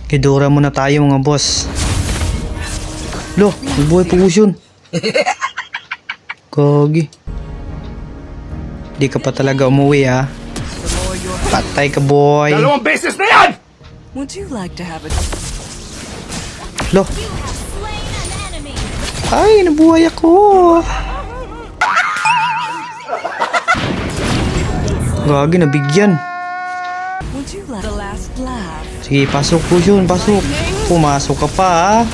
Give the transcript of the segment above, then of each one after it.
Kidura muna tayo mga boss. Lo, nagbuhay po Gusion. Gogi. Di ka pa talaga umuwi ha. Patay ka boy. Dalawang beses na yan! Would you like to have a... Lo. Ay, nabuhay ako. Gagi, nabigyan. Would you like the last laugh? Sige, pasok Gusion, pasok. Pumasok ka pa ha.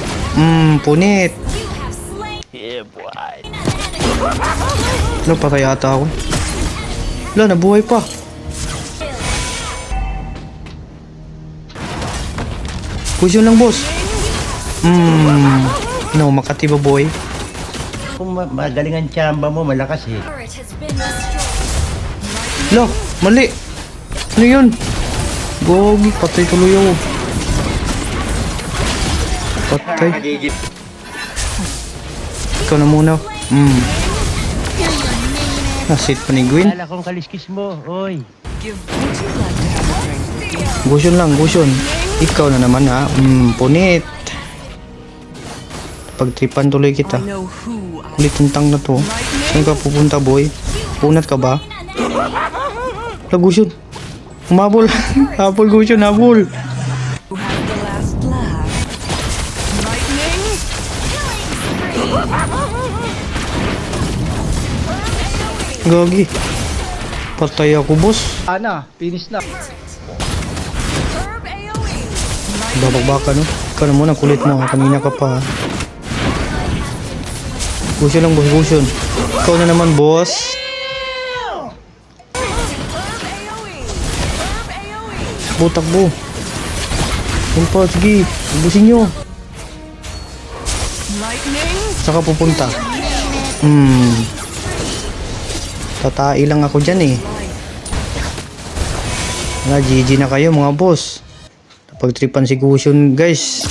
Punit. Yeah, boy. Lo, patay ata ako. Lo, nabuhay pa. Gusion lang boss. No, Makati ba boy? Kung magaling ang tsamba mo, malakas eh. Lo, mali. Ano yun? Gogi, patay tuloy ako. Patay. Ikaw na muna. Nasit pa ni Gwen. Kala kong kaliskis mo, oy. Would you like to have a drink? Gusion lang, Gusion. Ikaw na naman ha. Punit. Pagtripan tuloy kita. I know who I... Ulit tintang na to. Saan ka pupunta boy? Punat ka ba? La Gusion. Umabol. Habol Gusion, habol. Who has the last laugh? Lightning? Gagi. Patay ako boss. Ana, finish na. Babak-baka no? Ikaw na muna, kulit mo ha. Kanina ka pa ha. Gusion lang boss, Gusion. Ikaw na naman boss. Takbo. Yun po, sige. Ubusin nyo. Lightning? Saka pupunta. Tatai lang ako dyan eh. Wala, GG na kayo mga boss. Napagtripan si Gusion guys.